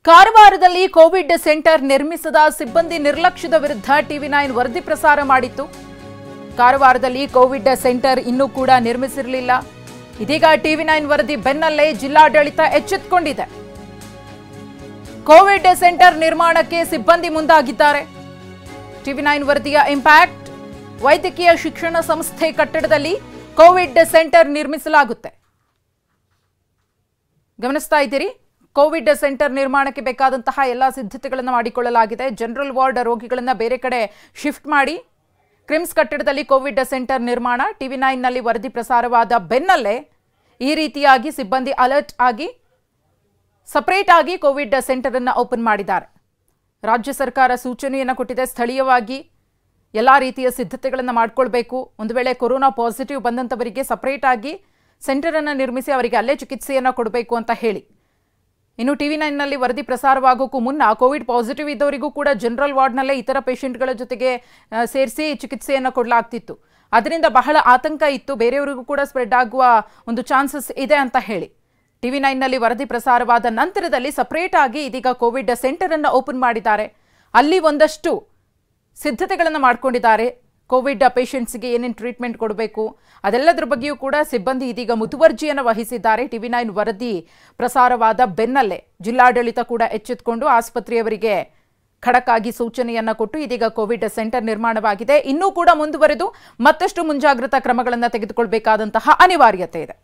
ಕಾರವಾರದಲ್ಲಿ Covid centre ನಿರ್ಮಿಸದ ಸಿಬ್ಬಂದಿ ನಿರ್ಲಕ್ಷ್ಯದ ವಿರುದ್ಧ ಟಿವಿ9 ವರದಿ ಪ್ರಸಾರ ಮಾಡಿತ್ತು. ಕಾರವಾರದಲ್ಲಿ ಕೋವಿಡ್ ಸೆಂಟರ್ ಇನ್ನೂ ಕೂಡ ನಿರ್ಮಿಸಿರಲಿಲ್ಲ. ಇದೀಗ ಟಿವಿ9 ವರದಿ ಬೆನ್ನಲ್ಲೇ ಜಿಲ್ಲಾಡಳಿತ ಎಚ್ಚೆತ್ತುಕೊಂಡಿದೆ. ಕೋವಿಡ್ ಸೆಂಟರ್ ನಿರ್ಮಾಣಕ್ಕೆ ಸಿಬ್ಬಂದಿ ಮುಂದಾಗಿದ್ದಾರೆ. ಟಿವಿ9 ವರದಿಯ ಇಂಪ್ಯಾಕ್ಟ್: ವೈದ್ಯಕೀಯ ಶಿಕ್ಷಣ ಸಂಸ್ಥೆ ಕಟ್ಟಡದಲ್ಲಿ ಕೋವಿಡ್ ಸೆಂಟರ್ ನಿರ್ಮಿಸಲಾಗುತ್ತೆ. ಗಮನಿಸ್ತಾ ಇದ್ದೀರಿ, ಕೋವಿಡ್ ಸೆಂಟರ್ ನಿರ್ಮಾಣಕ್ಕೆ ಬೇಕಾದಂತಹ ಎಲ್ಲ ಸಿದ್ಧತೆಗಳನ್ನು ಮಾಡಿಕೊಳ್ಳಲಾಗಿದೆ. ಜನರಲ್ ವಾರ್ಡ್ ರೋಗಿಗಳನ್ನು ಬೇರೆ ಕಡೆ ಶಿಫ್ಟ್ ಮಾಡಿ ಕ್ರಿಮ್ಸ್ ಕಟ್ಟಡದಲ್ಲಿ ಕೋವಿಡ್ ಸೆಂಟರ್ ನಿರ್ಮಾಣ. ಟಿವಿ9ನಲ್ಲಿ ವರದಿ ಪ್ರಸಾರವಾದ ಬೆನ್ನಲ್ಲೇ ಈ ರೀತಿಯಾಗಿ ಸಿಬ್ಬಂದಿ ಅಲರ್ಟ್ ಆಗಿ ಸಪರೇಟ್ ಆಗಿ ಕೋವಿಡ್ ಸೆಂಟರ್ ಅನ್ನು ಓಪನ್ ಮಾಡಿದ್ದಾರೆ. ರಾಜ್ಯ ಸರ್ಕಾರ ಸೂಚನೆಯನ್ನು ಕೊಟ್ಟಿದೆ. ಸ್ಥಳೀಯವಾಗಿ ಎಲ್ಲ ರೀತಿಯ ಸಿದ್ಧತೆಗಳನ್ನು ಮಾಡಿಕೊಳ್ಬೇಕು. ಒಂದು ವೇಳೆ ಕೊರೋನಾ ಪಾಸಿಟಿವ್ ಬಂದಂಥವರಿಗೆ ಸಪರೇಟ್ ಆಗಿ ಸೆಂಟರ್ ಅನ್ನು ನಿರ್ಮಿಸಿ ಅವರಿಗೆ ಅಲ್ಲೇ ಚಿಕಿತ್ಸೆಯನ್ನು ಕೊಡಬೇಕು ಅಂತ ಹೇಳಿ. ಇನ್ನು ಟಿವಿ9ನಲ್ಲಿ ವರದಿ ಪ್ರಸಾರವಾಗೋಕ್ಕೂ ಮುನ್ನ ಕೋವಿಡ್ ಪಾಸಿಟಿವ್ ಇದ್ದವರಿಗೂ ಕೂಡ ಜನರಲ್ ವಾರ್ಡ್ನಲ್ಲೇ ಇತರ ಪೇಷಂಟ್ಗಳ ಜೊತೆಗೆ ಸೇರಿಸಿ ಚಿಕಿತ್ಸೆಯನ್ನು ಕೊಡಲಾಗ್ತಿತ್ತು. ಅದರಿಂದ ಬಹಳ ಆತಂಕ ಇತ್ತು, ಬೇರೆಯವರಿಗೂ ಕೂಡ ಸ್ಪ್ರೆಡ್ ಆಗುವ ಒಂದು ಚಾನ್ಸಸ್ ಇದೆ ಅಂತ ಹೇಳಿ ಟಿವಿ9ನಲ್ಲಿ ವರದಿ ಪ್ರಸಾರವಾದ ನಂತರದಲ್ಲಿ ಸಪರೇಟ್ ಆಗಿ ಇದೀಗ ಕೋವಿಡ್ ಸೆಂಟರ್ ಅನ್ನು ಓಪನ್ ಮಾಡಿದ್ದಾರೆ. ಅಲ್ಲಿ ಒಂದಷ್ಟು ಸಿದ್ಧತೆಗಳನ್ನು ಮಾಡಿಕೊಂಡಿದ್ದಾರೆ. ಕೋವಿಡ್ ಪೇಷಂಟ್ಸ್ಗೆ ಏನೇನು ಟ್ರೀಟ್ಮೆಂಟ್ ಕೊಡಬೇಕು ಅದೆಲ್ಲದರ ಬಗ್ಗೆಯೂ ಕೂಡ ಸಿಬ್ಬಂದಿ ಇದೀಗ ಮುತುವರ್ಜಿಯನ್ನು ವಹಿಸಿದ್ದಾರೆ. ಟಿವಿ9 ವರದಿ ಪ್ರಸಾರವಾದ ಬೆನ್ನಲ್ಲೇ ಜಿಲ್ಲಾಡಳಿತ ಕೂಡ ಎಚ್ಚೆತ್ತುಕೊಂಡು ಆಸ್ಪತ್ರೆಯವರಿಗೆ ಖಡಕ್ ಆಗಿ ಸೂಚನೆಯನ್ನು ಕೊಟ್ಟು ಇದೀಗ ಕೋವಿಡ್ ಸೆಂಟರ್ ನಿರ್ಮಾಣವಾಗಿದೆ. ಇನ್ನೂ ಕೂಡ ಮುಂದುವರೆದು ಮತ್ತಷ್ಟು ಮುಂಜಾಗ್ರತಾ ಕ್ರಮಗಳನ್ನು ತೆಗೆದುಕೊಳ್ಳಬೇಕಾದಂತಹ ಅನಿವಾರ್ಯತೆ ಇದೆ.